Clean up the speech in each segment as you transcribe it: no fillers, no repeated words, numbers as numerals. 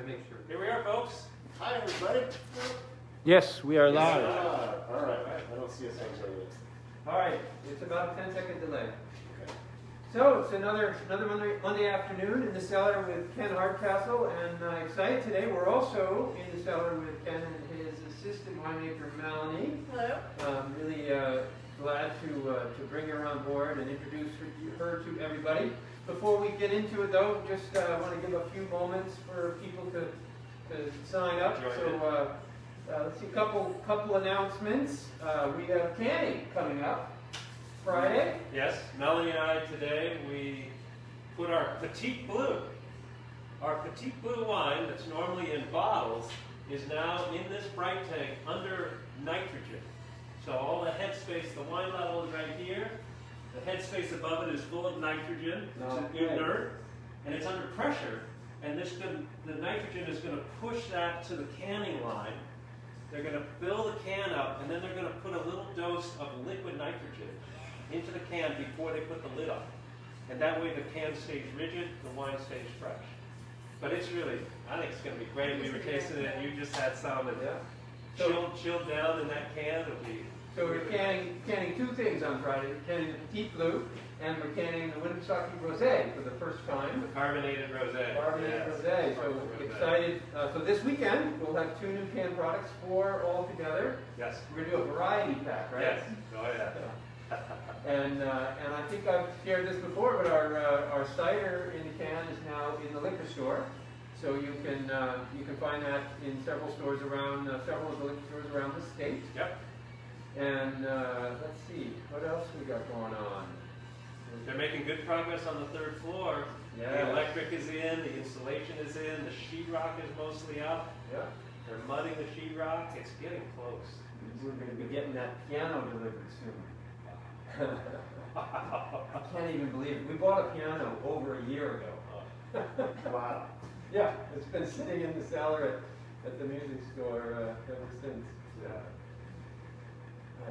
make sure. Here we are, folks. Hi, everybody. Yes, we are live. All right. I don't see a sign yet. All right, it's about a 10-second delay. Okay. So it's another Monday afternoon in the cellar with Ken Hardcastle, and excited today. We're also in the cellar with Ken and his assistant winemaker Melaney. Hello. Really glad to bring her on board and introduce her to everybody. Before we get into it, though, just want to give a few moments for people to sign up. So let's see, a couple announcements. We have canning coming up Friday. Yes, Melanie and I today, we put our Petite Blue. Our Petite Blue wine that's normally in bottles is now in this bright tank under nitrogen. So all the headspace, the wine level is right here. The headspace above it is full of nitrogen. It's inert, and it's under pressure. And the nitrogen is going to push that to the canning line. They're going to fill the can up, and then they're going to put a little dose of liquid nitrogen into the can before they put the lid on. And that way the can stays rigid, the wine stays fresh. But it's really, I think it's going to be great. We were tasting it, you just had some, and chilled down in that can. It'll be. So we're canning two things on Friday. We're canning the Petite Blue, and we're canning the Winemaker Rosé for the first time. The carbonated rosé. Carbonated rosé. So excited. So this weekend we'll have 2 new canned products, 4 all together. Yes. We're gonna do a variety pack, right? Yes. Oh yeah. And I think I've shared this before, but our cider in the can is now in the liquor store. So you can find that in several stores around several of the liquor stores around the state. Yep. And let's see, what else we got going on? They're making good progress on the 3rd floor. Yes. The electric is in, the insulation is in, the sheetrock is mostly up. Yeah. They're mudding the sheetrock. It's getting close. We're going to be getting that piano delivered soon. I can't even believe it. We bought a piano over a year ago. Wow. Yeah, it's been sitting in the cellar at the music store ever since. Yeah.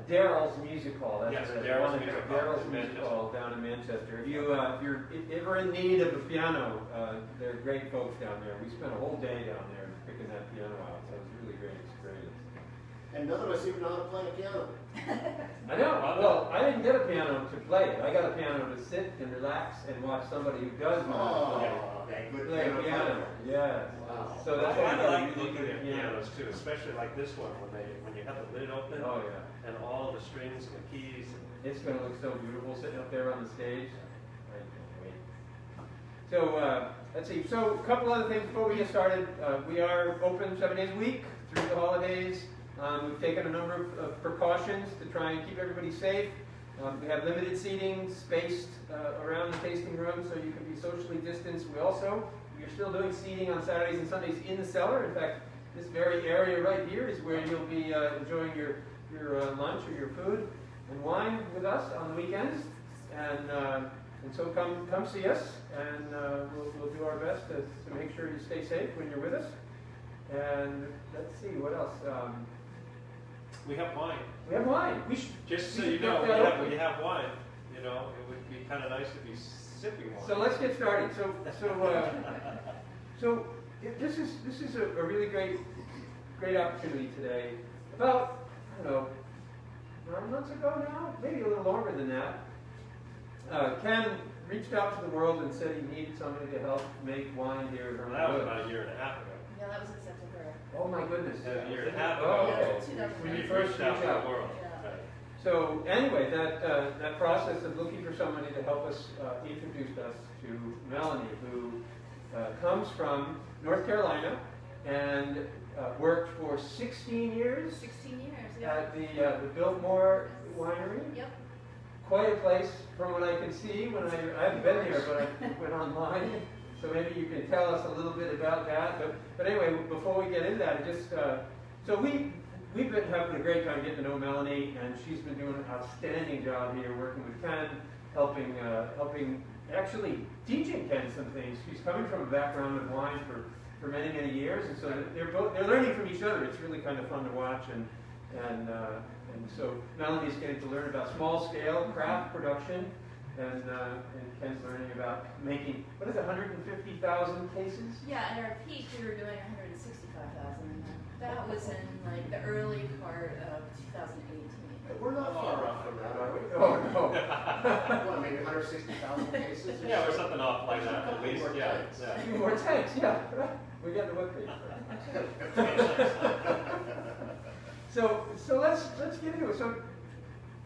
Daryl's Music Hall. That's Yes, it. Daryl's Music Hall. Daryl's Music Hall down in Manchester. If you're ever in need of a piano, they're great folks down there. We spent a whole day down there picking that piano out, so it was a really great experience. And none of us even know how to play a piano. I know. Well, I didn't get a piano to play it. I got a piano to sit and relax and watch somebody who does know how to play a piano. Yeah. Wow. So that's I why I like looking at pianos too, especially like this one when you have the lid open. Oh yeah. And all the strings and the keys. It's going to look so beautiful sitting up there on the stage. I can't wait. So let's see. So a couple other things before we get started. We are open 7 days a week through the holidays. We've taken a number of precautions to try and keep everybody safe. We have limited seating spaced around the tasting room so you can be socially distanced. We're still doing seating on Saturdays and Sundays in the cellar. In fact, this very area right here is where you'll be enjoying your lunch or your food and wine with us on the weekends. And so come see us, and we'll do our best to make sure you stay safe when you're with us. And let's see, what else? We have wine. We have wine. Just so we you should know, get that open. when you have wine, it would be kind of nice to be sipping wine. So let's get started. So this is a really great opportunity today. About, I don't know, 9 months ago now, maybe a little longer than that, Ken reached out to the world and said he needed somebody to help make wine here at Hermit. That was about a year and a half ago. Yeah, that was in September. Oh my goodness. A year and a half Oh, ago. okay. When you first reached out reached to out. the world. Yeah. Right. So anyway, that process of looking for somebody to help us introduced us to Melaney, who comes from North Carolina and worked for 16 years 16 years, yeah. at the Biltmore Winery. Yep. Quite a place from what I can see. I haven't been there, but I went online. So maybe you can tell us a little bit about that. But anyway, before we get into that, so we've been having a great time getting to know Melaney, and she's been doing an outstanding job here, working with Ken, helping actually teaching Ken some things. She's coming from a background of wine for many years, and so they're learning from each other. It's really kind of fun to watch, and so Melanie's getting to learn about small scale craft production and Ken's learning about making, what is it, 150,000 cases? Yeah, at our peak, we were doing 165,000. That was in like the early part of 2018. We're not far off from that, are we? Oh, no. Well, maybe 160,000 cases? Yeah, or something off like that, at least, yeah. A few more tanks, yeah. We got the webpage. So let's get into it. So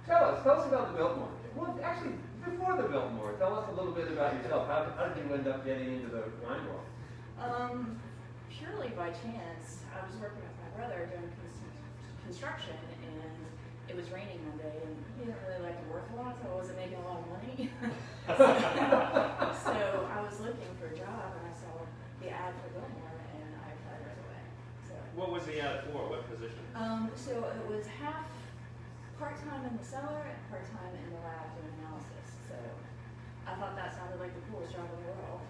tell us about the Biltmore. Well, actually, before the Biltmore, tell us a little bit about yourself. How did you end up getting into the wine world? Purely by chance, I was working with my brother doing construction, and it was raining one day, and he didn't really like to work a lot, so I wasn't making a lot of money. So I was looking for a job, and I saw the ad for Biltmore, and I applied right away. So, What was the ad for? What position? so it was half part-time in the cellar and part-time in the lab doing analysis. So I thought that sounded like the coolest job in the world.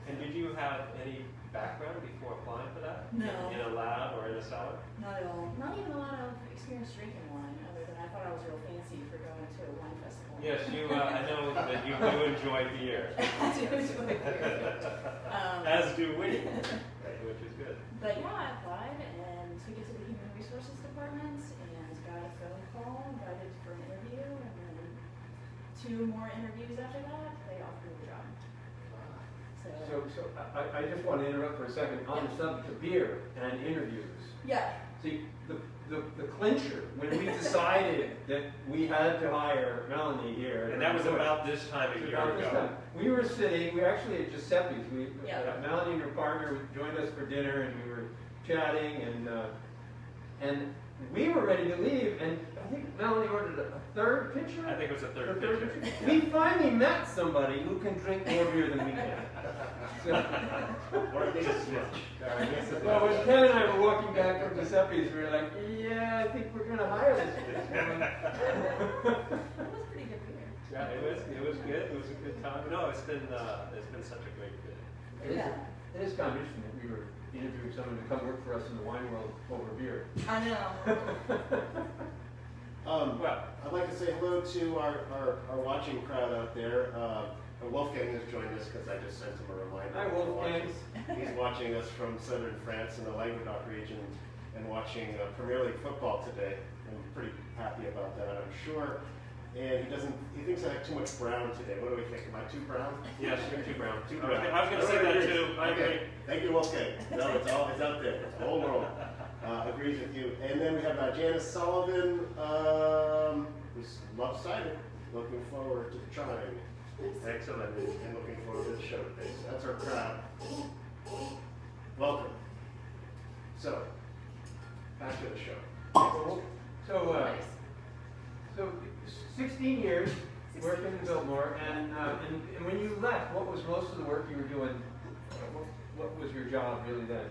And did you have any background before applying for that? No. In a lab or in a cellar? Not at all. Not even a lot of experience drinking wine, other than I thought I was real fancy for going to a wine festival. Yes, I know that you do enjoy beer. I do enjoy beer. As do we, which is good. But yeah, I applied and took it to the Human Resources Department and got a phone call, invited for an interview, and then 2 more interviews after that, they offered me the job. So I just want to interrupt for a second on the subject of beer and interviews. Yeah. See, the clincher, when we decided that we had to hire Melaney here. And that was about this time a year About this ago. time. We were sitting, we were actually at Giuseppe's. Yeah. Melaney and her partner joined us for dinner, and we were chatting, and we were ready to leave, and I think Melaney ordered a 3rd pitcher? I think it was a A third third pitcher. pitcher? We finally met somebody who can drink more beer than we can. So, Or at least as much. well, when Ken and I were walking back from Giuseppe's, we were like, yeah, I think we're going to hire this person. It was pretty good beer. Yeah, it was good. It was a good time. No, it's been such a great fit. It is kind of interesting that we were interviewing someone to come work for us in the wine world over beer. I know. Well, I'd like to say hello to our watching crowd out there. Wolfgang has joined us because I just sent him a reminder. Hi, Wolfgang. He's watching us from southern France in the Languedoc region and watching Premier League football today. I'm pretty happy about that, I'm sure. And he thinks I have too much brown today. What do we think? Am I too brown? yes, you're too brown. Too brown. I was going to say that too. I agree. Okay. Thank you, Wolfgang. No, it's out there. The whole world agrees with you. And then we have Janice Sullivan, who's lopsided. Looking forward to trying. Excellent. And looking forward to the show today. So that's our crowd. Welcome. So, back to the show. So 16 years working in Biltmore, and when you left, what was most of the work you were doing? What was your job really then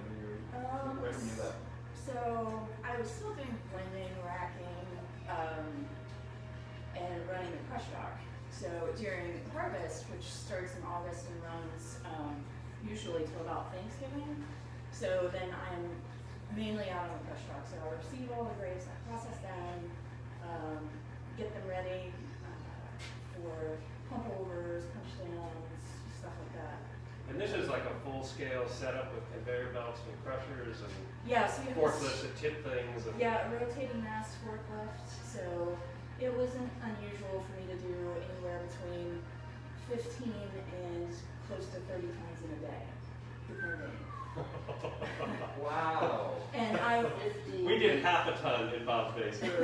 when you left? So I was still doing blending, racking, and running the crush dock. So during harvest, which starts in August and runs usually till about Thanksgiving, so then I'm mainly out on the crush dock. So I receive all the grapes, I process them, get them ready for pump overs, punch downs, stuff like that. And this is like a full-scale setup with conveyor belts and crushers and Yeah, so you have forklifts that tip things. And Yeah, rotating mass forklift. So it wasn't unusual for me to do anywhere between 15 and close to 30 times in a day, depending. Wow. And I, we did half a ton in Bob's basement.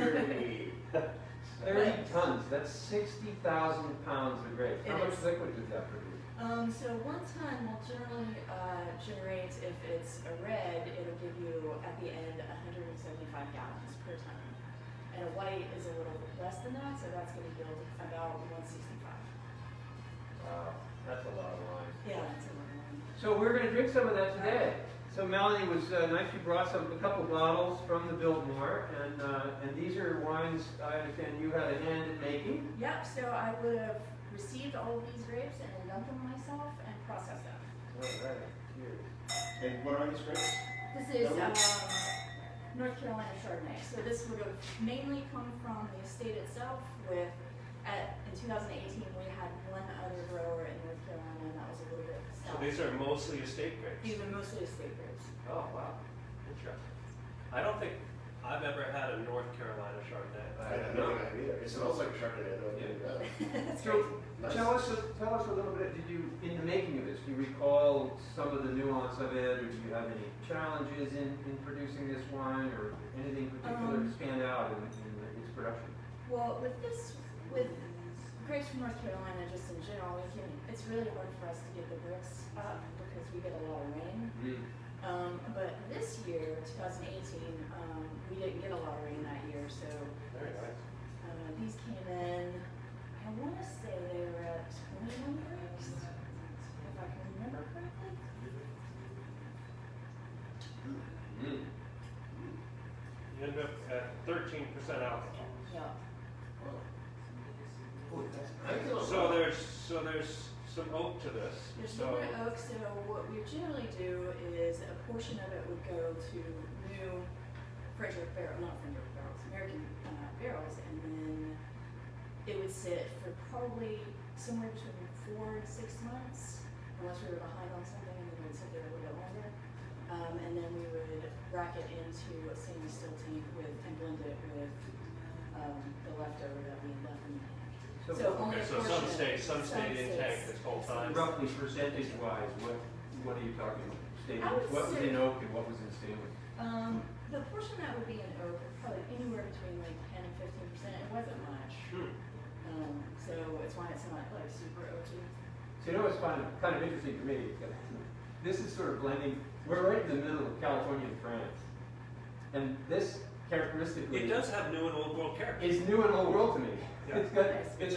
30 tons. That's 60,000 pounds of grapes. How It much is. liquid does that produce? so 1 ton will generally generate, if it's a red, it'll give you at the end 175 gallons per ton. And a white is a little less than that, so that's going to yield about 165. Wow, that's a lot of wine. Yeah, that's a lot of wine. So we're going to drink some of that today. So Melaney was nice. You brought a couple bottles from the Biltmore, and these are wines I understand you had a hand in making. Yep, so I would have received all of these grapes and then dumped them myself and processed them. All right. Cheers. And what are these grapes? This is North Carolina Chardonnay. So this would have mainly come from the estate itself with In 2018, we had one other grower in North Carolina, and that was a little bit So south. these are mostly estate grapes? These are mostly estate grapes. Oh, wow, interesting. I don't think I've ever had a North Carolina Chardonnay. I have no idea. It smells like Chardonnay, though. Yeah. That's So, Nice. tell us a little bit, in the making of this, do you recall some of the nuance of it, or do you have any challenges in producing this wine, or anything particular to stand out in its production? Well, with grapes from North Carolina, just in general, it's really hard for us to get the bricks up because we get a lot of rain. But this year, 2018, we didn't get a lot of rain that year, so Very nice. these came in, I want to say they were at 21 bricks, if I can remember correctly. You end up at 13% alcohol. Yeah. So there's some oak to this. There's So different oak, so what we generally do is a portion of it would go to new Frederick barrels, not Frederick barrels, American barrels, and then it would sit for probably somewhere between 4 and 6 months, unless we were behind on something, and then it would sit there a little bit longer. And then we would rack it into a stainless steel tank and blend it with the leftover that we left in the tank. So only a so portion. some stayed in tank this whole time. Roughly percentage-wise, what are you talking about? I would What was say- in oak and what was in stainless? The portion that would be in oak is probably anywhere between like 10 and 15%. It wasn't much. So it's why it's not like super oaky. So you know what's kind of interesting to me? This is sort of blending, we're right in the middle of California and France. And this characteristically It does have new and old world character. is new and old world to me. Yeah. It's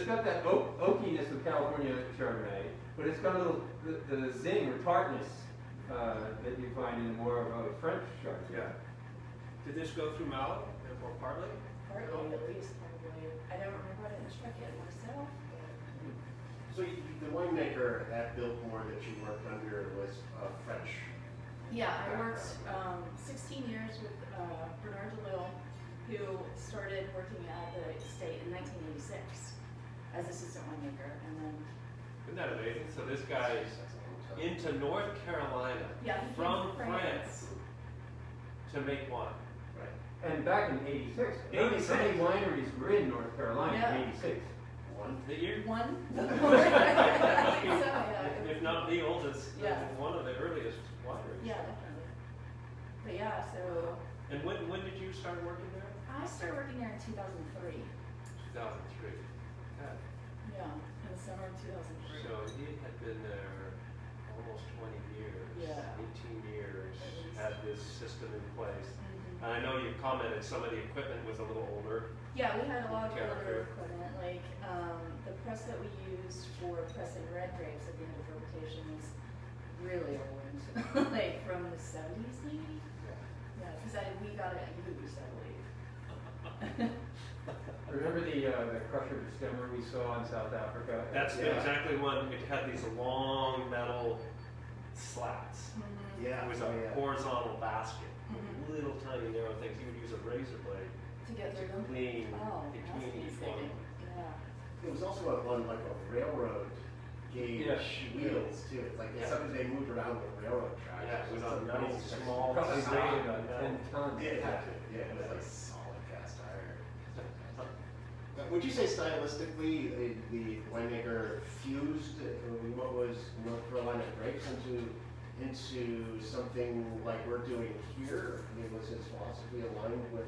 got that oakiness of California Chardonnay, but it's got a little the zing or tartness that you find in more of a French Chardonnay. Yeah. Did this go through Mallow or partly? Partly at least, probably. I don't remember, I didn't check it myself. So the winemaker at Biltmore that you worked under was French. Yeah, I worked 16 years with Bernard DeLille, who started working at the estate in 1986 as assistant winemaker, and then Isn't that amazing? So this guy is into North Carolina yeah, he from came France to make wine. Right. And back in '86, 86. how many wineries were in North Carolina in '86? One. The year, one. I think so, yeah. if not the oldest, Yeah. one of the earliest wineries. Yeah, definitely. But yeah, so And when did you start working there? I started working there in 2003. 2003. Okay. Yeah, in the summer of 2003. So he had been there almost 20 years. Yeah. 18 years, At least. had this system in place. Mhm. And I know you commented some of the equipment was a little older. Yeah, we had a lot of Character. older equipment, like the press that we used for pressing red grapes at the end of fermentation is really old, like from the 70s maybe. Yeah, because we got it used, I believe. Remember the crusher distemper we saw in South Africa? That's Yeah. exactly one. It had these long metal slats. Mhm. Yeah. It was oh, a yeah. horizontal basket, Mhm. little tiny narrow things. You would use a razor blade To get through them. clean Oh, that's between each one. painstaking. Yeah. It was also on like a railroad gauge Yeah. wheels too. It's like Yeah. something they moved around the railroad tracks. Yeah, it was It's on a nice nice small Probably stock, weighed about you know. 10 tons. Yeah, exactly. Yeah, it was like solid cast iron. Would you say stylistically the winemaker fused what was North Carolina grapes into something like we're doing here? I mean, was his philosophy aligned with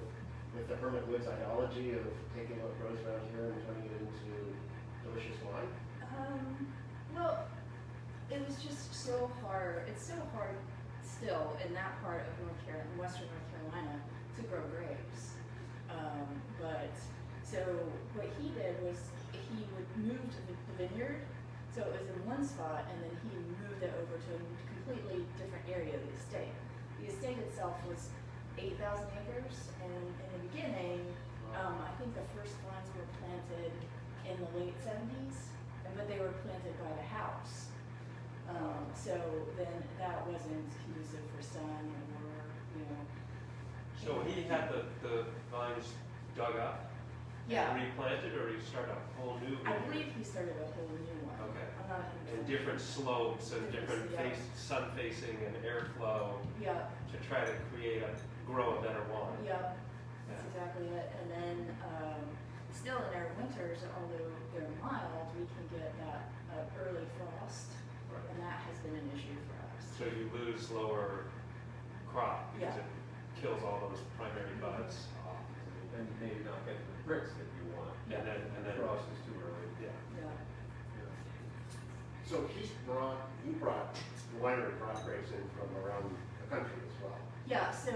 the Hermit Woods ideology of taking what grows around here and turning it into delicious wine? Well, it was just so hard. It's so hard still in that part of Western North Carolina to grow grapes. But so what he did was he would move to the vineyard. So it was in one spot, and then he moved it over to a completely different area of the estate. The estate itself was 8,000 acres, and in the beginning, I think the first vines were planted in the late 70s, but they were planted by the house. So then that wasn't conducive for sun or, So he had the vines dug up? Yeah. replanted, or you start a whole new I vineyard? believe he started a whole new one. Okay. I'm not 100%. And different slopes and different Yeah. sun facing and airflow Yeah, to try to grow a better wine. yeah, that's exactly it. And then, still in our winters, although they're mild, we can get that early frost, Right. and that has been an issue for us. So you lose lower crop because Yeah. it kills all those primary buds off. And maybe not get the bricks that you want. Yeah. And The then, frost is too early. yeah. Yeah. So you brought winery grapes in from around the country as well. Yeah, so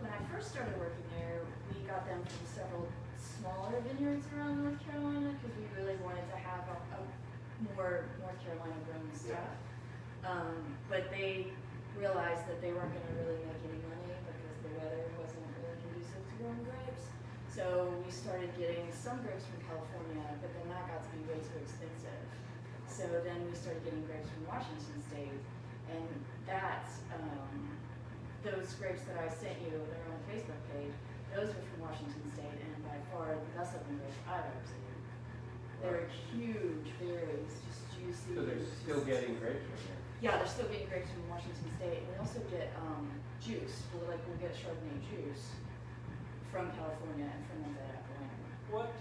when I first started working there, we got them from several smaller vineyards around North Carolina because we really wanted to have a more North Carolina grown stuff. But they realized that they weren't going to really make any money because the weather wasn't really conducive to growing grapes. So we started getting some grapes from California, but then that got to be way too expensive. So then we started getting grapes from Washington State, and that's those grapes that I sent you, they're on the Facebook page, those were from Washington State, and by far the best looking grapes I've ever seen. They're huge berries, just juicy. So they're still getting grapes from there. Yeah, they're still getting grapes from Washington State, and we also get juice. We'll get Chardonnay juice from California and from the Winery. What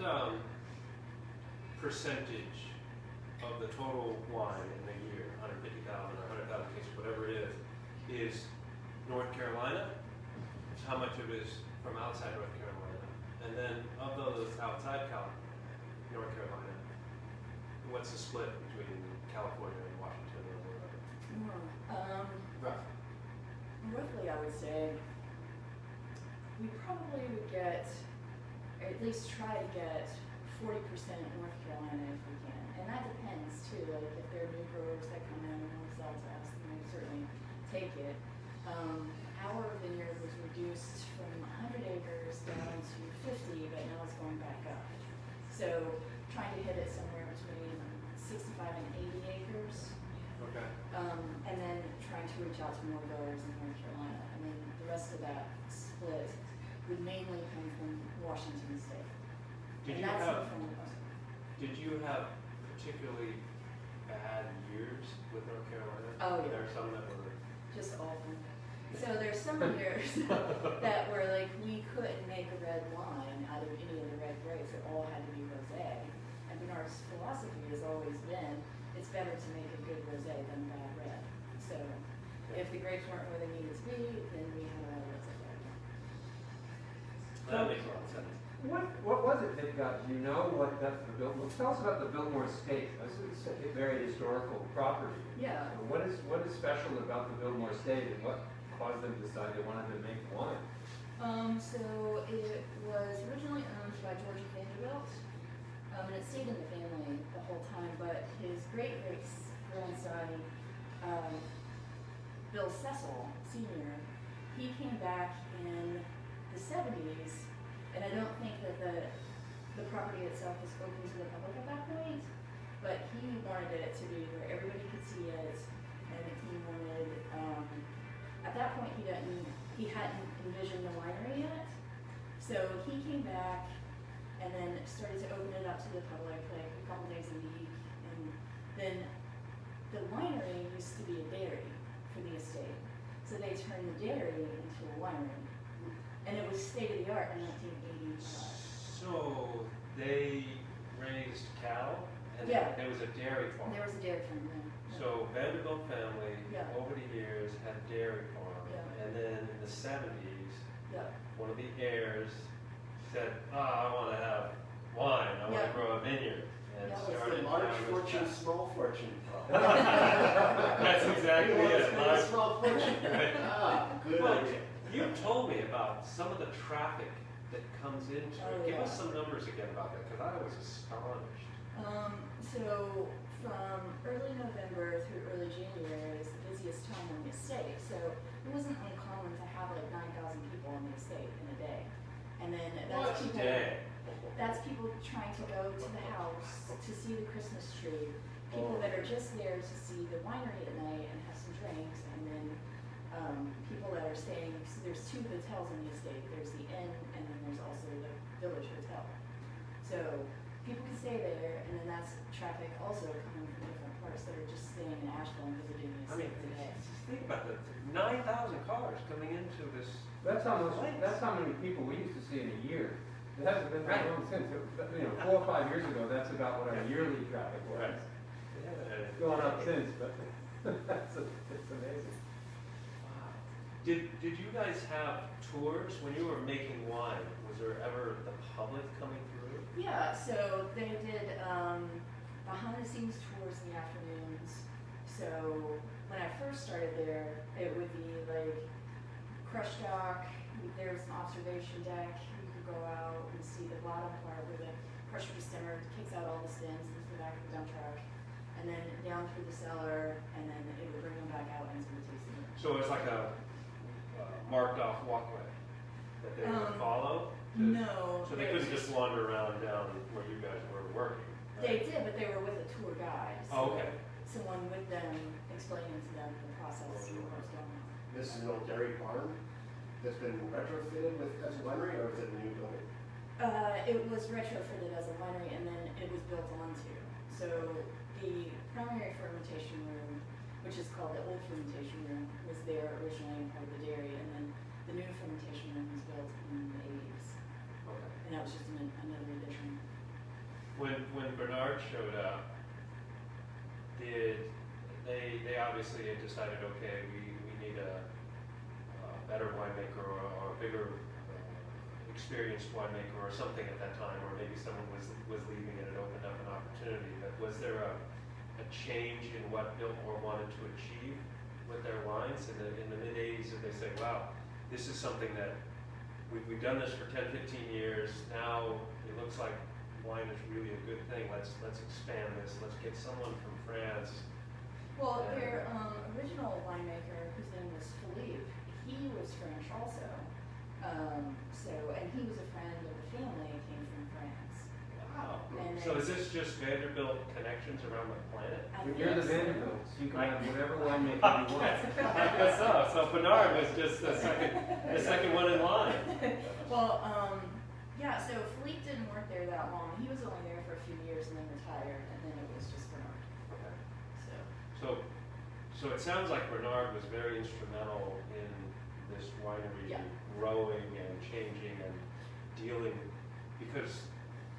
percentage of the total wine in the year, 150,000 or 100,000 cases, whatever it is North Carolina? How much of it is from outside North Carolina? And then of those outside North Carolina, what's the split between California and Washington or whatever? Rough. Roughly, I would say we probably would get, or at least try to get 40% North Carolina if we can. And that depends too, like if there are new growers that come in and want to sell to us, then we certainly take it. Our vineyard was reduced from 100 acres down to 50, but now it's going back up. So trying to hit it somewhere between 65 and 80 acres. Okay. And then trying to reach out to more growers in North Carolina. I mean, the rest of that split would mainly come from Washington State. Did And you that's have from particularly bad years with North Carolina? Oh, yeah. There are some that were. just awful. So there's some years that were like we couldn't make a red wine out of any of the red grapes. It all had to be rosé. And Bernard's philosophy has always been it's better to make a good rosé than a bad red. So if the grapes weren't where they needed to be, then we had a rosé. That makes a lot of sense. What was it that got, do you know what that's the Biltmore, tell us about the Biltmore Estate. This is a very historical property. Yeah. What is special about the Biltmore Estate and what caused them to decide they wanted to make wine? So it was originally owned by George Vanderbilt, and it stayed in the family the whole time, but his great-grandson, Bill Cecil Sr., he came back in the 70s, and I don't think that the property itself was open to the public at that point, but he wanted it to be where everybody could see it, and he wanted, at that point he hadn't envisioned the winery yet, so he came back and then started to open it up to the public like a couple days a week, and then the winery used to be a dairy for the estate, so they turned the dairy into a winery, and it was state of the art in 1985. So they raised cattle, and Yeah. there was a dairy farm. There was a dairy farm then. So Vanderbilt family, Yeah. over the years, had a dairy farm, Yeah. and then in the 70s, Yeah. one of the heirs said, I want to have wine, I want Yeah. to grow a vineyard. And Yeah. It's started the large down this fortune, path. small fortune problem. That's exactly He wants it. to make a Large- small fortune. Ah, good Well, idea. you told me about some of the traffic that comes into Oh, it. Give yeah. us some numbers again about that, because I was astonished. So from early November through early January is the busiest time on the estate. So it wasn't uncommon to have like 9,000 people on the estate in a day. And then that's people, Day. that's people trying to go to the house to see the Christmas tree. People that are just there to see the winery at night and have some drinks, and then people that are staying. So there's two hotels on the estate. There's the inn, and then there's also the Village Hotel. So people can stay there, and then that's traffic also coming from different parts that are just staying in Asheville and visiting us I mean, every day. just think about that, 9,000 cars coming into this. That's how Place. many people we used to see in a year. It hasn't been that Right. long since. 4 or 5 years ago, that's about what our yearly traffic was. Right. Yeah, It's gone up since, but it's amazing. Wow. Did you guys have tours when you were making wine? Was there ever the public coming through? Yeah, so they did behind the scenes tours in the afternoons. So when I first started there, it would be like crush dock, there was an observation deck, you could go out and see the bottom part where the crusher destemmer kicks out all the stems into the back of the dump truck, and then down through the cellar, and then it would bring them back out into the tasting room. So it was like a marked off walkway that they would follow? No. So they couldn't just wander around down where you guys were working? They Right? did, but they were with a tour guide. Oh, okay. Someone with them explaining to them the process and what was going on. This is an old dairy barn that's been retrofitted as a winery, or is it a new building? It was retrofitted as a winery and then it was built onto. So the primary fermentation room, which is called the old fermentation room, was there originally and part of the dairy, and then the new fermentation room was built in the 80s. Okay. And that was just another addition. When Bernard showed up, did they obviously had decided, okay, we need a better winemaker or a bigger experienced winemaker or something at that time, or maybe someone was leaving and it opened up an opportunity. But was there a change in what Biltmore wanted to achieve with their wines in the mid 80s? Did they say, wow, this is something that we've done this for 10, 15 years. Now it looks like wine is really a good thing. Let's expand this. Let's get someone from France. Well, their original winemaker, whose name was Philippe, he was French also. And he was a friend of the family, came from France. Wow. And So then- is this just Vanderbilt connections around the planet? I You're the think so. Vanderbilts. You can have whatever winemaker you want. I guess so. So Bernard was just the second one in line. Well, yeah, so Philippe didn't work there that long. He was only there for a few years and then retired, and then it was just Bernard. So, So it sounds like Bernard was very instrumental in this winery Yeah. growing and changing and dealing, because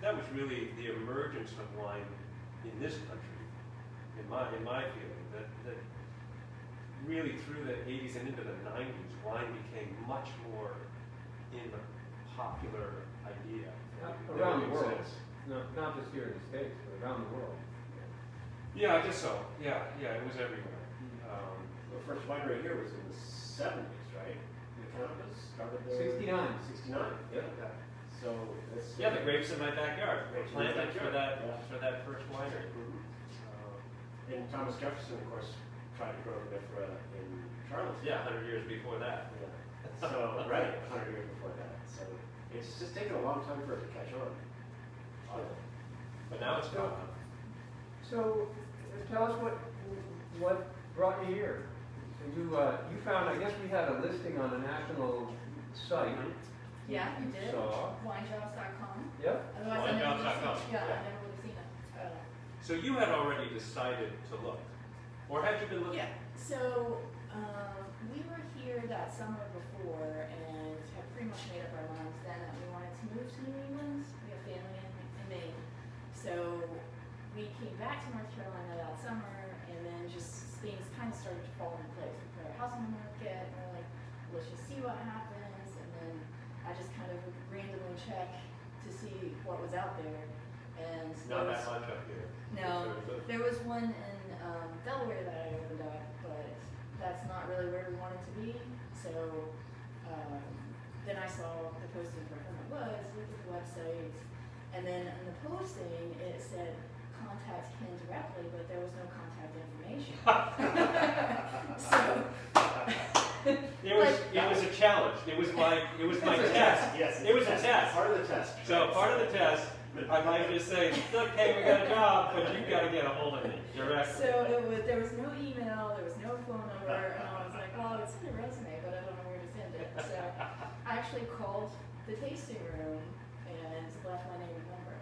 that was really the emergence of wine in this country, in my feeling, that really through the 80s and into the 90s, wine became much more in the popular idea. Around the world. exists. No, not just here in the States, but around the world. Yeah, I guess so. Yeah, it was everywhere. The first winery here was in the 70s, right? The cannabis started there. 69. 69. Yep. Okay. So it's Yeah, the grapes in my backyard. Grapes in your Planted for backyard, that for that first winery. And Thomas Jefferson, of course, tried to grow vinifera in Charlottesville. Yeah, 100 years before that. Yeah. So right, 100 years before that. So it's just taken a long time for it to catch on. But now it's gone. So, tell us what brought you here. So you found, I guess we had a listing on a national site. yeah, you did. Saw. Winejobs.com. Yep. Otherwise, I never would've Winejobs.com. seen- Yeah, Yeah. I never would have seen it. So you had already decided to look, or had you been looking? Yeah, so we were here that summer before and had pretty much made up our minds then that we wanted to move to New England. We have family in Maine. So we came back to North Carolina that summer, and then just things kind of started to fall into place. We put our house on the market, and we're like, let's just see what happens. And then I just kind of randomly check to see what was out there. And Not there that was- much up here. No, Sort of. there was one in Delaware that I opened up, but that's not really where we wanted to be. So then I saw the posting for Hermit Woods, looked at the website, and then in the posting it said contact Ken directly, but there was no contact information. So It was a challenge. It was my test. Yes. It was a test. Part of the test. So part of the test, I might just say, look, hey, we got a job, but you got to get a hold of me directly. So there was no email, there was no phone number, and I was like, well, it's in a resume, but I don't know where to send it. So I actually called the tasting room and left my name and number.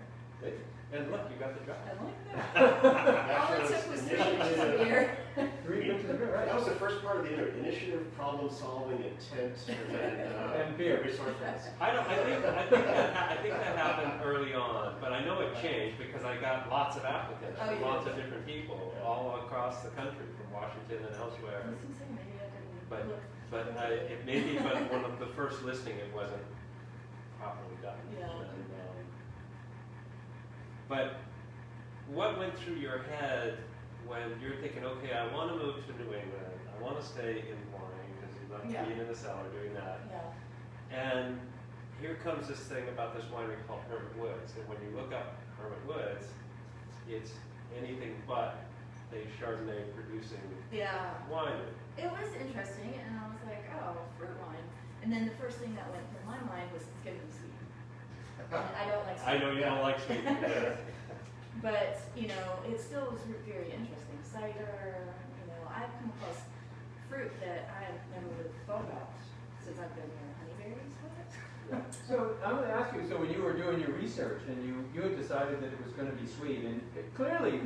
And look, you got the job. I like that. All it took was 3 inches of beer. 3 inches of beer, right? That was the first part of the interview. Initiative, problem solving, intent, And beer. resourcefulness. I think that happened early on, but I know it changed because I got lots of applicants Oh, from yeah. lots of different people all across the country, from Washington and elsewhere. I was gonna say, maybe I didn't But look. it maybe, but one of the first listing, it wasn't properly done. Yeah. But what went through your head when you're thinking, okay, I want to move to New England, I want to stay in wine because you love Yeah. being in the cellar doing that. Yeah. And here comes this thing about this winery called Hermit Woods. And when you look up Hermit Woods, it's anything but a Chardonnay producing Yeah. winery. It was interesting, and I was like, oh, fruit wine. And then the first thing that went through my mind was it's gonna be sweet. And I don't like sweet. I know you don't like sweet. Yeah. But, you know, it still was very interesting. Cider, you know, I've come across fruit that I never would have thought about since I've been here. Honeyberries, was it? So I'm going to ask you, so when you were doing your research and you had decided that it was going to be sweet, and clearly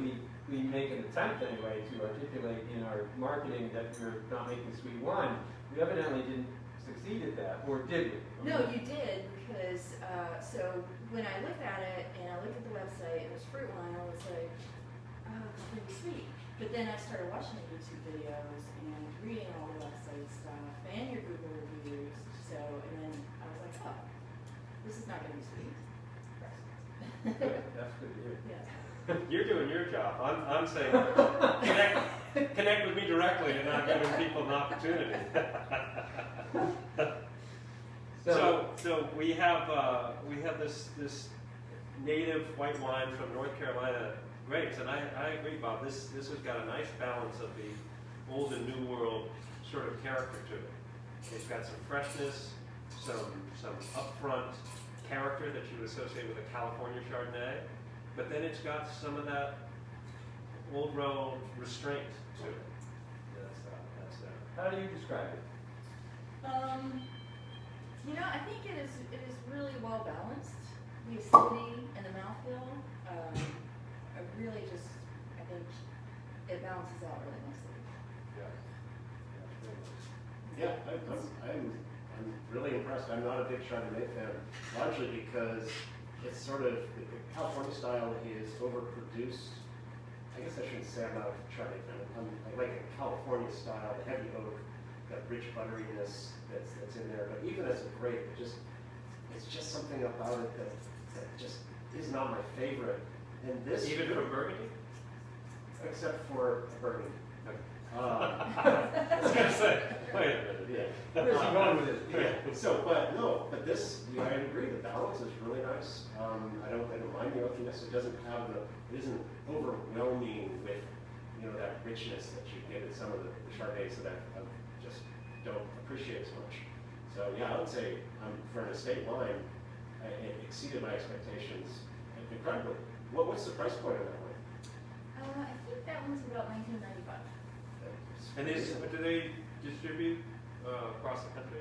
we make an attempt anyway to articulate in our marketing that we're not making sweet wine. We evidently didn't succeed at that, or did we? No, you did, because, so when I looked at it and I looked at the website and it was fruit wine, I was like, oh, it's going to be sweet. But then I started watching the YouTube videos and reading all the website stuff and your Google reviews. So, and then I was like, oh, this is not going to be sweet. Good, that's good to hear. Yeah. You're doing your job. I'm saying connect with me directly and not giving people an opportunity. So we have this native white wine from North Carolina grapes, and I agree, Bob. This has got a nice balance of the old and new world sort of character to it. It's got some freshness, some upfront character that you would associate with a California Chardonnay, but then it's got some of that old world restraint to it. How do you describe it? You know, I think it is really well balanced. The acidity and the mouthfeel, I really just, I think it balances out really nicely. Yeah, I'm really impressed. I'm not a big Chardonnay fan, largely because it's sort of, the California style is overproduced. I guess I shouldn't say I'm not a Chardonnay fan. I like a California style, the heavy oak, that rich butteriness that's in there. But even as a grape, it's just something about it that just is not my favorite. And this, Even from Burgundy? except for Burgundy. I was gonna say, wait a minute. Yeah. Where's he going with this? Yeah. So, but this, I agree, the balance is really nice. I don't mind the oakiness. It isn't overwhelming with, that richness that you get in some of the Chardonnays that I just don't appreciate as much. So yeah, I would say for an estate wine, it exceeded my expectations incredibly. What's the price point of that wine? I think that one's about $19.95. And do they distribute across the country?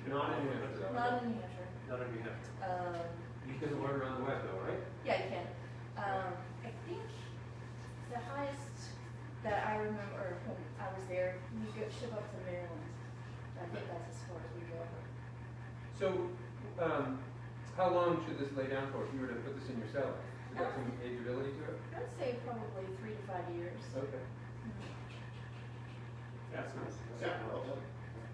Not in New Hampshire. Not in New Hampshire. Not in New Hampshire. You can order on the web though, right? Yeah, you can. I think the highest that I remember when I was there, you go ship up to Maryland. I think that's as far as we go. So, how long should this lay down for if you were to put this in your cellar? Has it got some ageability to it? I'd say probably 3 to 5 years. Okay. That's nice. Yeah, well done.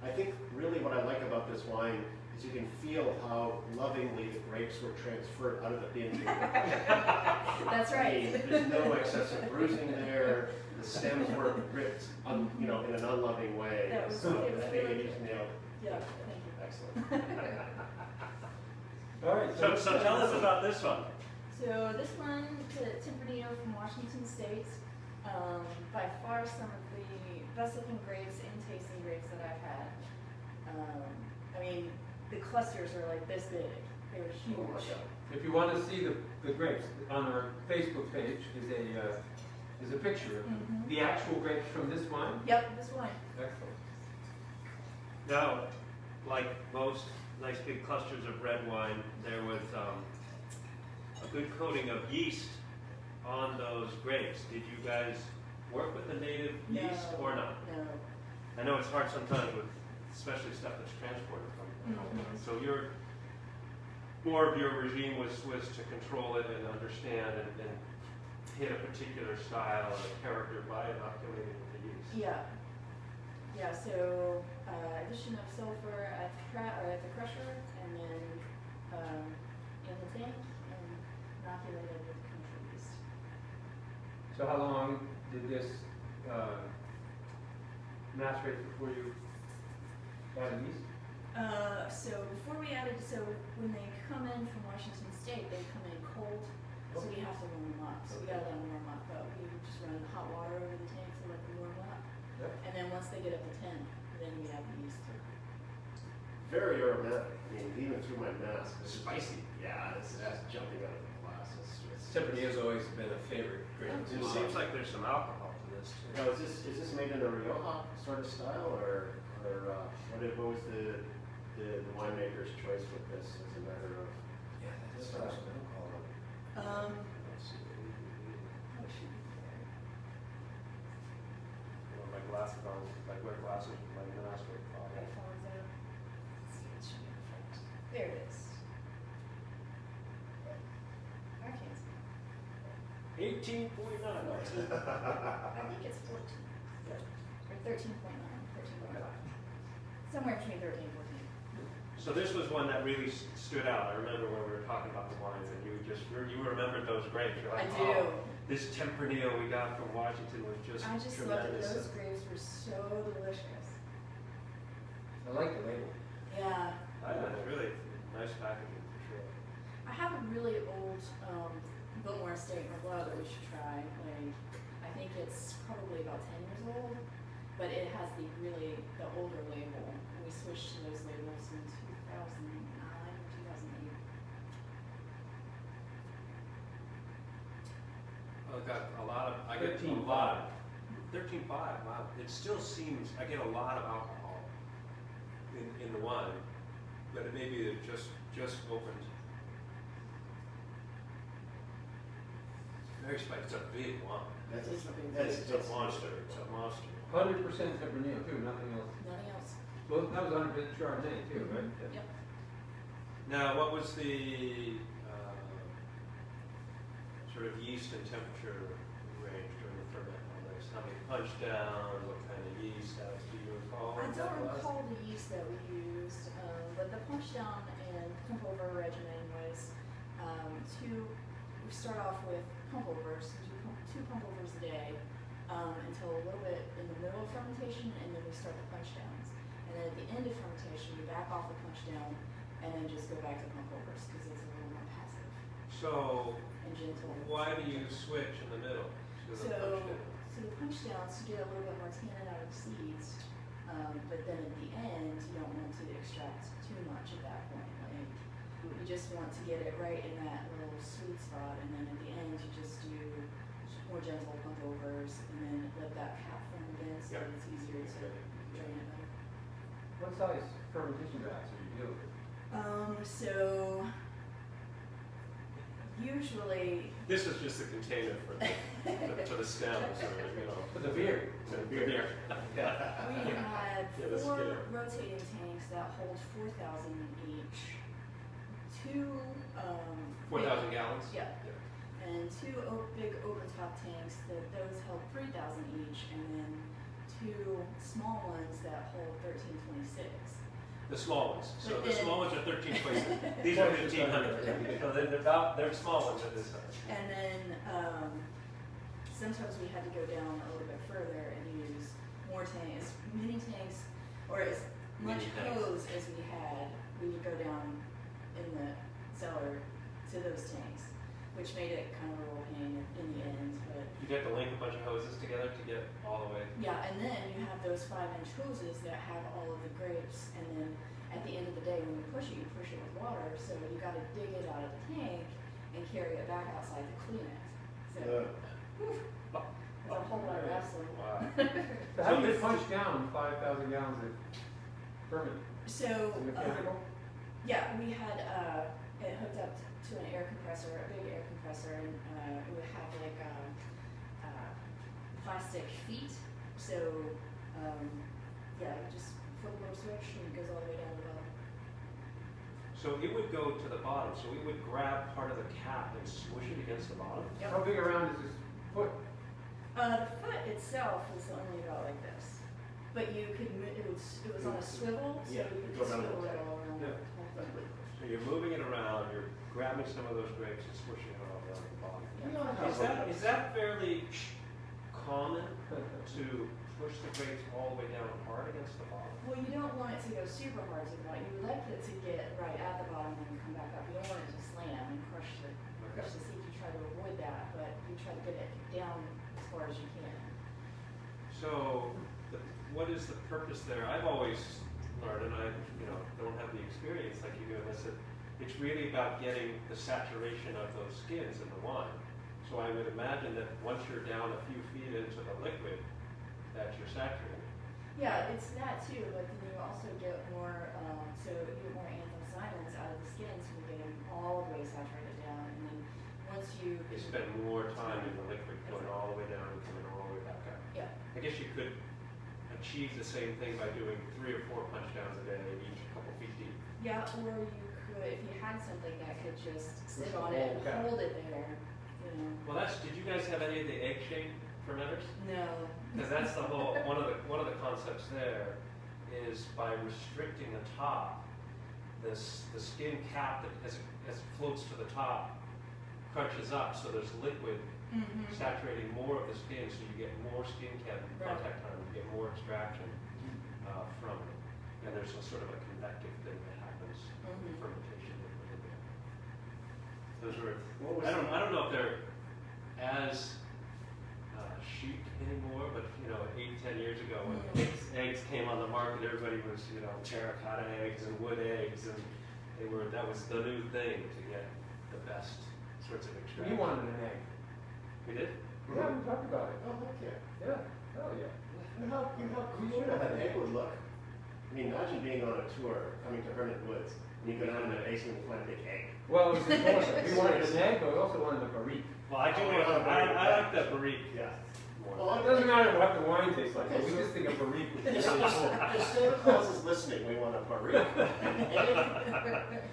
I think really what I like about this wine is you can feel how lovingly the grapes were transferred out of the bin. That's right. There's no excessive bruising there. The stems were ripped, in an unloving way. That was- So it was I think really you just nailed it. Yeah, thank you. Excellent. All right. So tell us about this one. So this one, Tempranillo from Washington State, by far some of the best looking grapes and tasting grapes that I've had. I mean, the clusters are like this big. They're huge. Oh my God. If you want to see the grapes, on our Facebook page is a picture of Mhm. the actual grapes from this wine. Yep, this one. Excellent. Now, like most nice big clusters of red wine, there was a good coating of yeast on those grapes. Did you guys work with the native yeast or not? No. I know it's hard sometimes with, especially stuff that's transported from. So more of your regime was to control it and understand and hit a particular style or character by inoculating with the yeast. Yeah. Yeah, so addition of sulfur at the crusher and then in the tank and inoculated with country yeast. So how long did this macerate before you added yeast? So before we added, so when they come in from Washington State, they come in cold, so we have to warm them up. So we gotta let them warm up, but we just run hot water over the tank to let them warm up. Yep. And then once they get up to 10, then we add the yeast. Very aromatic. I mean, even through my mask, it's Spicy. Yeah, it's jumping out of the glass. Tempranillo's always been a favorite grape. It seems like there's some alcohol to this too. Now, is this made in a Rioja sort of style, or what was the winemaker's choice with this as a matter of? Yeah, that's style? what I'm calling it. Let's see. What should be there? My glasses on, like wear glasses with my mask. Headphones out. Let's see, it should be in front. There it is. I can't see. 18.9. I think it's 14. Or 13.9, 13.5. Somewhere between 13 and 14. So this was one that really stood out. I remember when we were talking about the wines, and you remembered those grapes. You're like, I do. oh, this Tempranillo we got from Washington was just I just love it. tremendous. Those grapes were so delicious. I like the label. Yeah. It's really nice packaging for sure. I have a really old Biltmore Estate Winery that we should try. Like, I think it's probably about 10 years old, but it has the older label. And we switched to those labels in 2009 or 2008. I get a lot. 13.5. Wow. It still seems I get a lot of alcohol in the wine, but it maybe it just opened. Very spicy. It's a big wine. That's It's a big It's a monster. It's a monster. 100% Tempranillo too, nothing else. Nothing else. Well, that was 100% Chardonnay too, right? Yep. Now, what was the sort of yeast and temperature range during the ferment on this? How many punch down? What kind of yeast? Do you recall? I what that don't was? recall the yeast that we used, but the punch down and pump over regimen was we start off with pump overs, we do two pump overs a day until a little bit in the middle of fermentation, and then we start the punch downs. And then at the end of fermentation, we back off the punch down and then just go back to pump overs because it's a little more passive So, and gentle. why do you switch in the middle to the punch down? So the punch downs, you get a little bit more tannin out of the seeds, but then at the end, you don't want to extract too much at that point. Like, you just want to get it right in that little sweet spot, and then at the end, you just do more gentle pump overs, and then let that cap form again, so Yep. it's easier to drain it better. What size fermentation vats are you dealing with? So usually, This is just a container for the stems, or For the beer. the beer. Yeah. we had Yeah, the 4 skidder. rotating tanks that hold 4,000 each. 2 4,000 gallons. Yeah. And 2 big open top tanks those held 3,000 each, and then 2 small ones that hold 1,326. The small ones. So But the then- small ones are 13 places. These are 1,500. So they're small ones at this size. And then sometimes we had to go down a little bit further and use more tanks, mini tanks, or as much Mini tanks. hose as we had. We would go down in the cellar to those tanks, which made it kind of a real pain in the end. But You'd have to link a bunch of hoses together to get all the way. yeah, and then you have those 5-inch hoses that have all of the grapes, and then at the end of the day, when you push it with water. So you got to dig it out of the tank and carry it back outside to clean it. So it's a whole lot of wrestling. Wow. So how do you punch down 5,000 gallons of ferment? So Is it mechanical? yeah, we had it hooked up to an air compressor, a big air compressor, and it would have like plastic feet. So yeah, you just flip a little switch and it goes all the way down to the bottom. So it would go to the bottom, so it would grab part of the cap and squish it against the bottom? Yep. How big around is this foot? The foot itself was only about like this, but you could it was on a swivel, so Yeah, you could go just around swivel the it all around. Yeah. So you're moving it around, you're grabbing some of those grapes and squishing it all down at the bottom. Is that fairly common to push the grapes all the way down hard against the bottom? Well, you don't want it to go super hard to the bottom. You would like it to get right at the bottom and then come back up. You don't want it to slam and crush the seed. You try to avoid that, but you try to get it down as far as you can. So, what is the purpose there? I've always learned, and I don't have the experience like you do, is that it's really about getting the saturation of those skins in the wine. So I would imagine that once you're down a few feet into the liquid, that you're saturated. Yeah, it's that too, but then you also get more, so you get more anthocyanins out of the skin, so you get them all the way saturated down, and then once you Spend more time in the liquid, going all the way down and coming all the way back up. yeah. I guess you could achieve the same thing by doing 3 or 4 punch downs a day, each a couple feet deep. Yeah, or you could, if you had something that could just sit Just on it and hold hold it there, you know. Well, did you guys have any of the egg shaped fermenters? No. Because that's the whole, one of the concepts there is by restricting the top, the skin cap that as it floats to the top, crunches up, so there's liquid Mm-hmm. saturating more of the skin, so you get more skin contact time, you get more extraction from it. And there's a sort of a convective thing that happens in Mhm. fermentation. Those were, What was I don't know if they're as chic anymore, but 8-10 years ago when eggs came on the market, everybody was terracotta eggs and wood eggs, and that was the new thing to get the best sorts of extraction. You wanted an egg. We did? Yeah, we talked about it. Oh, heck yeah. Yeah, oh yeah. You should have an egg would look. I mean, imagine being on a tour, coming to Hermit Woods, and you go down in the basement and find a big egg. Well, it was important. We wanted an egg, but we also wanted a barrique. Well, I like that barrique. Yeah. More. It doesn't matter what the wine tastes like, but we just think a barrique would be If really cool. Santa Claus is listening, we want a barrique, an egg,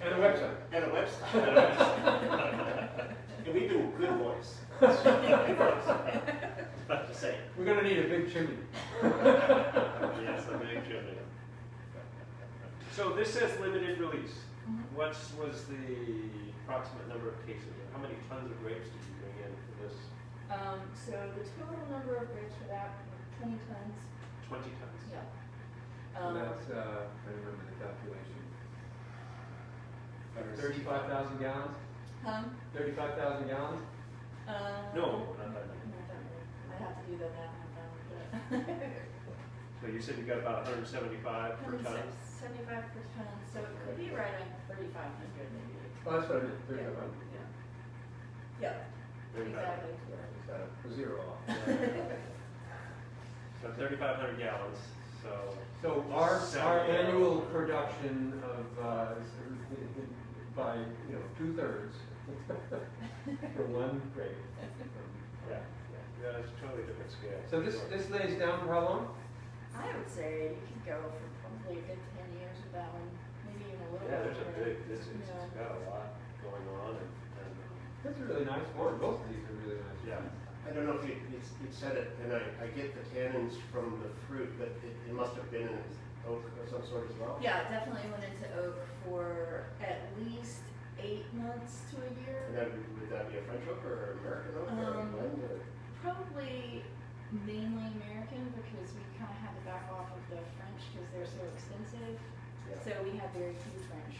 And a website. and a website. And we've been good boys. Just saying. We're gonna need a big chimney. Yes, a big chimney. So this says limited release. Mhm. What was the approximate number of cases? Or how many tons of grapes did you bring in for this? So the total number of grapes for that were 20 tons. 20 tons. Yeah. And that's, I remember the calculation. 35,000 gallons? 35,000 gallons? No, not that many. Not that many. I'd have to do the math on that one, but. So you said you got about 175 per ton? 75 per ton, so it could be right on 3,500 maybe. Oh, that's what I meant, 3,500. Yeah. Yeah, 3,500. exactly. Just got a zero off. So 3,500 gallons, so. So our 70 annual production of, by, 2/3 for one grape. Yeah, yeah, it's a totally different scale. So this lays down for how long? I would say you could go for probably a good 10 years with that one, maybe even a little Yeah, bit. there's a longer. big, it's got a lot going on and That's a really nice one. Both of these are really nice. yeah. I don't know if you said it, and I get the tannins from the fruit, but it must have been in oak of some sort as well? Yeah, it definitely went into oak for at least 8 months to a year. And then would that be a French oak or American oak or a blend? Or? Probably mainly American because we kind of had to back off of the French because they're so expensive. Yeah. So we had very few French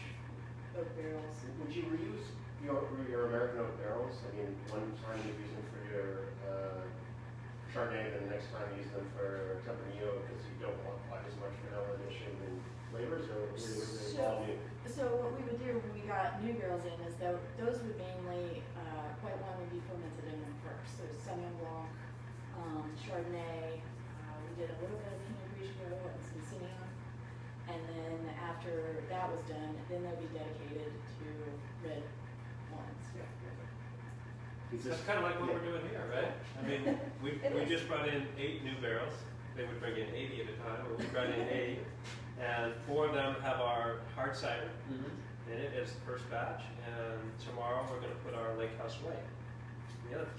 oak barrels. Would you reuse your American oak barrels? I mean, one time you use them for your Chardonnay, then the next time you use them for Tempranillo because you don't want quite as much vanilla addition and flavors, or would they all be? So what we would do when we got new barrels in is that those would mainly, white wine would be fermented in them first. So Sauvignon Blanc, Chardonnay, we did a little bit of Pinot Grigio and some Sauvignon. And then after that was done, then they'll be dedicated to red wines. That's kind of like what we're doing here, right? I mean, we just brought in 8 new barrels. They would bring in 80 at a time, but we brought in 8. And 4 of them have our hard cider in it as the first batch. And tomorrow we're going to put our Lake House White in the other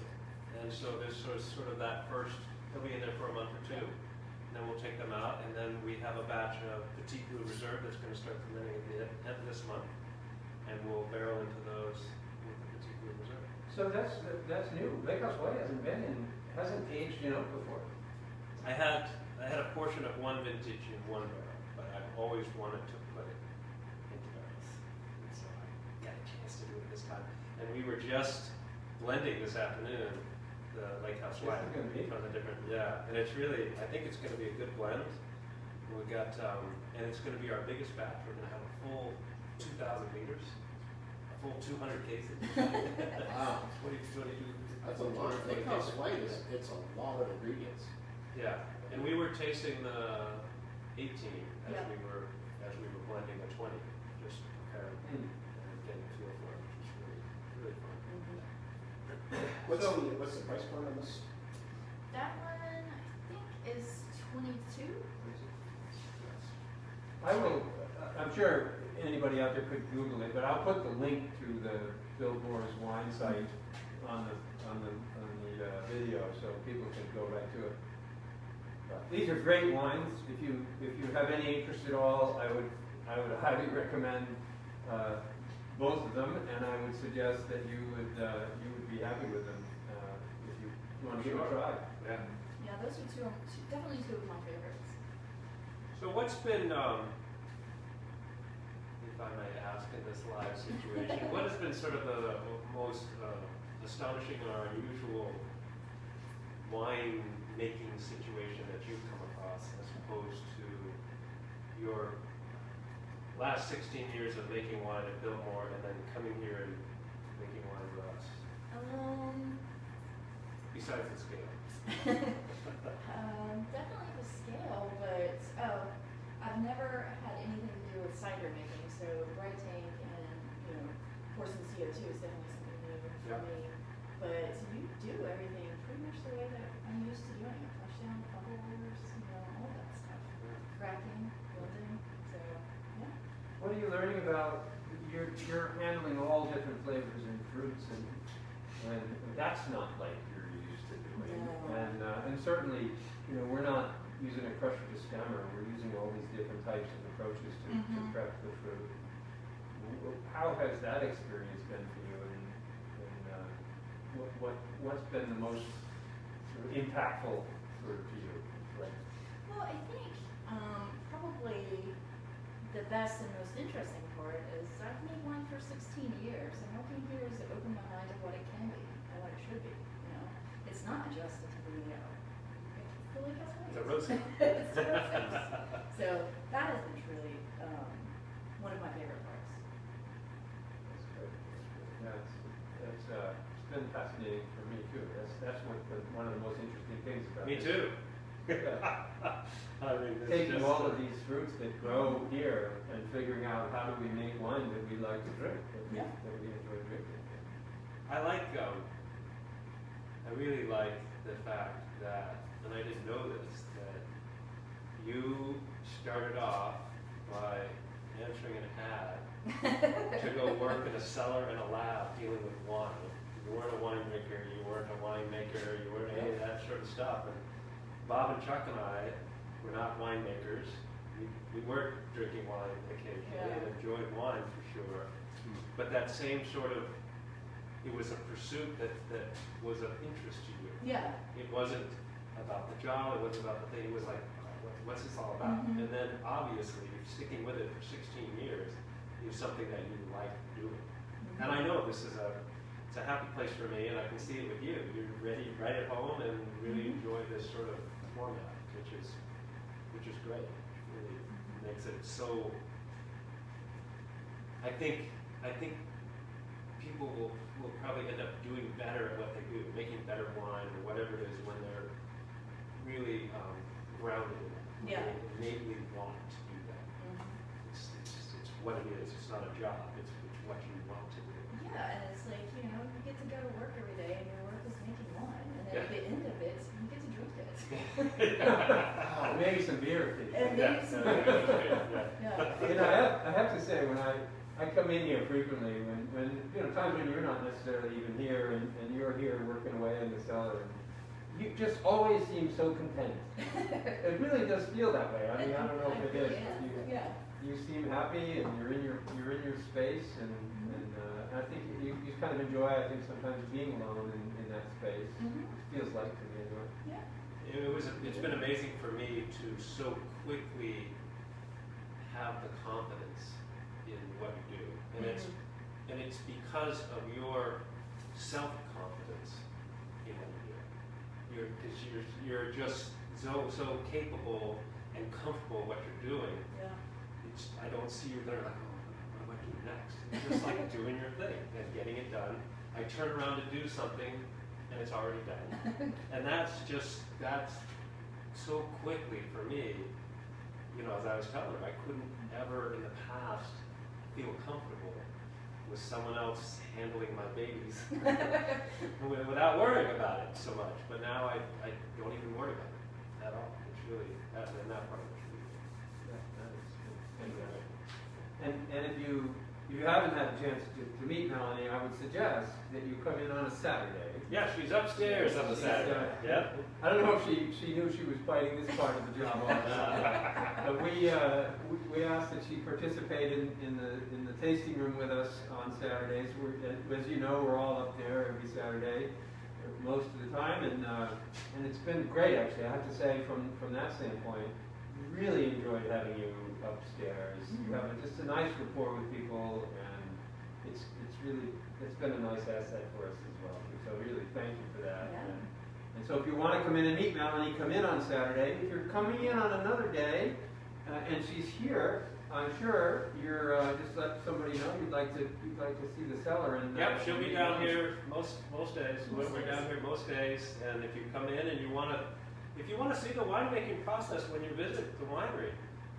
4. And so there's sort of that first, they'll be in there for a month or 2. And then we'll take them out. And then we have a batch of Petit Blue Reserve that's going to start fermenting at the end of this month. And we'll barrel into those with the Petit Blue Reserve. So that's new. Lake House White hasn't aged in oak before. I had a portion of one vintage in one barrel, but I've always wanted to put it into barrels. And so I got a chance to do it this time. And we were just blending this afternoon the Lake House White It's gonna be. from the different, and it's really, I think it's going to be a good blend. We got, and it's going to be our biggest batch. We're going to have a full 2,000 liters, a full 200 cases. Wow. 22. That's a lot. Lake House White it's a lot of ingredients. Yeah, and we were tasting the 18 as Yeah. we were blending the 20, just kind of getting a feel for it, which is really fun. What's the price point on this? That one, I think, is 22. I will, I'm sure anybody out there could Google it, but I'll put the link to the Biltmore's wine site on the video so people can go right to it. These are great wines. If you have any interest at all, I would highly recommend both of them, and I would suggest that you would be happy with them if you want to give it a try. Yeah. Yeah, those are definitely two of my favorites. So what's been, if I may ask in this live situation, what has been sort of the most astonishing or unusual wine making situation that you've come across as opposed to your last 16 years of making wine at Biltmore and then coming here and making wine for us? Besides the scale. Definitely the scale, but I've never had anything to do with cider making, so bright tank and pour some CO2 is definitely something new for me. But you do everything pretty much the way that I'm used to doing it. Flush down, bubbles, all that stuff. Cracking, blending, so yeah. What are you learning about? You're handling all different flavors and fruits, and that's not like you're used to doing. No. And certainly, we're not using a crusher to stemmer. We're using all these different types of approaches to prep the fruit. How has that experience been for you, and what's been the most sort of impactful for you? Right. Well, I think probably the best and most interesting part is I've made wine for 16 years, and working here has opened my mind to what it can be and what it should be. It's not just a Tempranillo. It's really It's a rosé. It's a rosé. So that has been truly one of my favorite parts. That's good. Yeah, it's been fascinating for me too. That's one of the most interesting things about Me this. too. Yeah. I mean, it's Taking just, all of these fruits that grow here and figuring out how do we make wine that we like to drink, that we enjoy drinking. I really like the fact that, and I didn't know this, that you started off by answering an ad to go work in a cellar and a lab dealing with wine. You weren't a winemaker, you weren't a winemaker, you weren't any of that sort of stuff. And Bob and Chuck and I were not winemakers. We were drinking wine occasionally and enjoyed wine for sure. But that same sort of, it was a pursuit that was of interest to you. Yeah. It wasn't about the job, it wasn't about the thing, it was like, what's this all about? And then obviously, sticking with it for 16 years is something that you like doing. And I know it's a happy place for me, and I can see it with you. You're ready right at home and really enjoy this sort of format, which is great. It really makes it so. I think people will probably end up doing better at what they do, making better wine or whatever it is when they're really grounded in it. Yeah. They innately want to do that. It's what it is. It's not a job. It's what you want to do. Yeah, and it's like, you know, you get to go to work every day and your work is making wine. And then at the end of it, you get to drink it. Maybe some beer. And Yeah. maybe some Yeah. You know, I have to say, when I come in here frequently, when you know, times when you're not necessarily even here, and you're here working away in the cellar, and you just always seem so content. It really does feel that way. I mean, I don't know if it is. But you seem happy, and you're in your space, and I think you kind of enjoy, I think, sometimes being alone in that space. Mhm. It feels like to me anyway. Yeah. It's been amazing for me to so quickly have the confidence in what you do, and it's because of your self-confidence in what you do. You're just so capable and comfortable with what you're doing. Yeah. I don't see you there like, oh, what do I do next? It's just like doing your thing and getting it done. I turn around to do something, and it's already done. And that's so quickly for me, you know, as I was telling her, I couldn't ever in the past feel comfortable with someone else handling my babies without worrying about it so much. But now I don't even worry about it at all. It's really, that part of it. And if you haven't had a chance to meet Melaney, I would suggest that you come in on a Saturday. Yeah, she's upstairs on the Saturday. Yeah. I don't know if she knew she was fighting this part of the job also. But we asked that she participate in the tasting room with us on Saturdays. As you know, we're all up there every Saturday, most of the time, and it's been great actually. I have to say, from that standpoint, really enjoyed having you upstairs. You have just a nice rapport with people, and it's been a nice asset for us as well. So really, thank you for that. Yeah. And so if you want to come in and meet Melaney, come in on Saturday. If you're coming in on another day, and she's here, I'm sure you're just let somebody know you'd like to see the cellar. And Yep, she'll be down here most days. We're down here most days, and if you come in and you want to see the winemaking process when you visit the winery,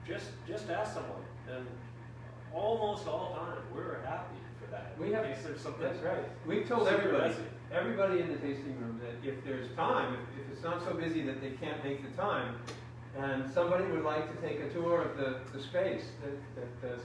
just ask someone. And almost all the time, we're happy for that. We have, in case there's something. that's right. We've told super everybody in the tasting room that if there's time, if it's not so busy that they can't make the time, and somebody would like to take a tour of the space, that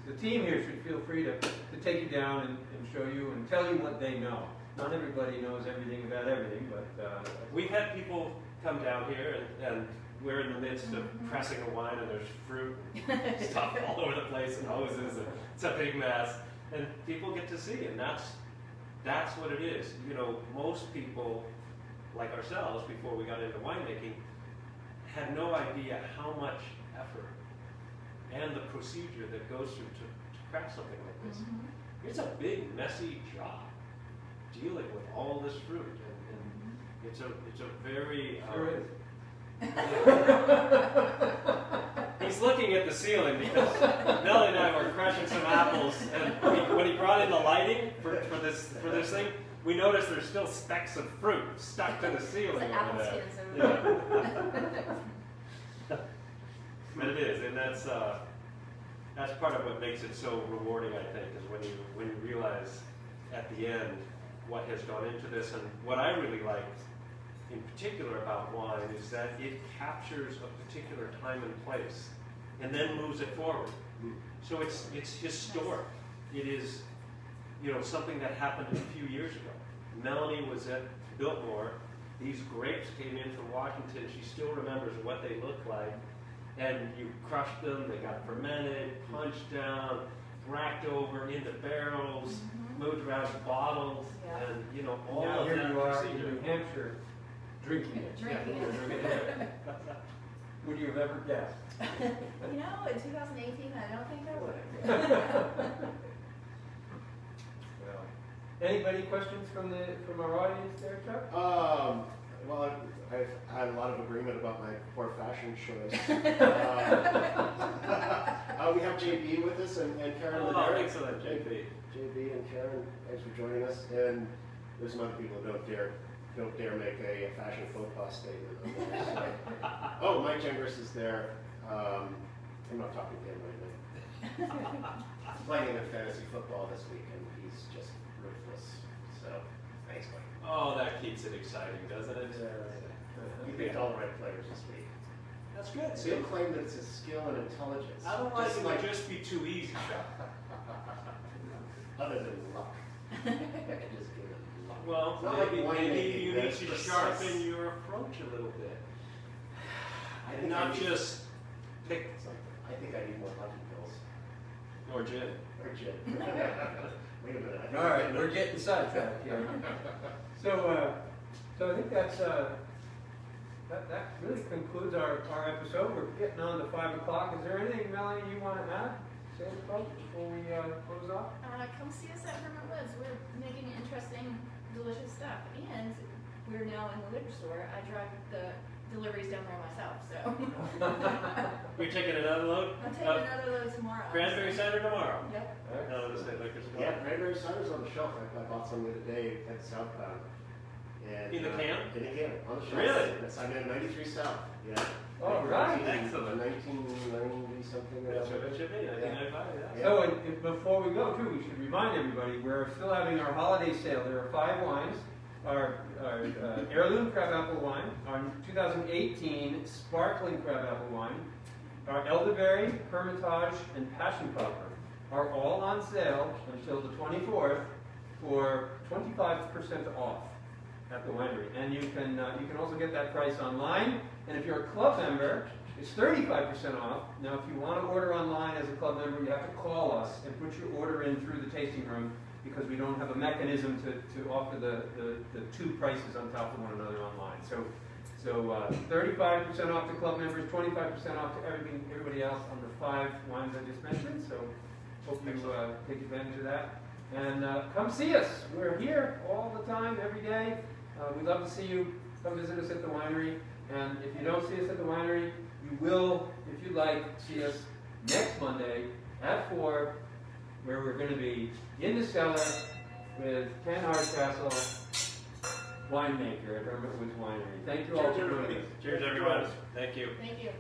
the team here should feel free to take you down and show you and tell you what they know. Not everybody knows everything about everything, but We've had people come down here, and we're in the midst of pressing a wine, and there's fruit and stuff all over the place, and hoses, and it's a big mess. And people get to see, and that's what it is. You know, most people, like ourselves, before we got into winemaking, had no idea how much effort and the procedure that goes through to craft something like this. Mm-hmm. It's a big, messy job dealing with all this fruit, and it's a very sure is. He's looking at the ceiling because Nellie and I were crushing some apples, and when he brought in the lighting for this thing, we noticed there's still specks of fruit stuck to the ceiling It's like over apple there. skins over Yeah. But it is, and that's part of what makes it so rewarding, I think, is when you realize at the end what has gone into this. And what I really like in particular about wine is that it captures a particular time and place and then moves it forward. So it's historic. It is, you know, something that happened a few years ago. Melaney was at Biltmore. These grapes came in from Washington. She still remembers what they looked like. And you crushed them, they got fermented, punched down, racked over into barrels, moved around to bottles, and you know, all Now of here that you are procedure. in New Hampshire, drinking it. Drinking it. Would you have ever guessed? You know, in 2018, I don't think I would have. Well, anybody questions from our audience there, Chuck? Well, I've had a lot of agreement about my poor fashion choice. We have JB with us and Karen. Oh, excellent, JB. JB and Karen, thanks for joining us. And there's some other people who don't dare make a fashion faux pas statement on there. So. Oh, Mike Jengris is there. I'm not talking to him right now. Playing in fantasy football this week, and he's just ruthless. So, thanks, Mike. Oh, that keeps it exciting, doesn't it? He picked all the right players this week. That's good. So he'll claim that it's his skill and intelligence. I don't like Just it to just be too easy. other than luck. Just give it luck. Well, It's not like maybe winemaking, you that need it's to precise. sharpen your approach a little bit. I And think not I need just pick something. I think I need more lucky pills. or gin. Or gin. Wait a minute. I think All I'm right, getting we're it. getting sidetracked here. So I think that really concludes our episode. We're getting on to 5 o'clock. Is there anything, Melanie, you want to add? Say to folks before we close off? Come see us at Hermit Woods. We're making interesting, delicious stuff. And we're now in the liquor store. I drive the deliveries down there myself, so. We're taking another load? I'll take of another load tomorrow. Cranberry cider tomorrow. Yep. No, the state liquor store. Yeah, cranberry cider's on the shelf. I bought some the other day at Southbound. And, In the can? In the can, on the shelf. Really? Yes, I'm in 93 South. Yeah. All right. Excellent. 1990 something. That's what it should be, 1995, yeah. So, before we go, too, we should remind everybody, we're still having our holiday sale. There are 5 wines. Our heirloom crabapple wine, our 2018 sparkling crabapple wine, our elderberry, hermitage, and passion popper are all on sale until the 24th for 25% off at the winery. And you can also get that price online. And if you're a club member, it's 35% off. Now, if you want to order online as a club member, you have to call us and put your order in through the tasting room, because we don't have a mechanism to offer the 2 prices on top of one another online. So 35% off to club members, 25% off to everybody else on the 5 wines I just mentioned. So hope you take advantage of that. And come see us. We're here all the time, every day. We'd love to see you. Come visit us at the winery. And if you don't see us at the winery, you will, if you like, see us next Monday at 4, where we're going to be in the cellar with Ken Hardcastle, winemaker at Hermit Woods Winery. Thank you all for joining us. Cheers, everyone. Thank you. Thank you.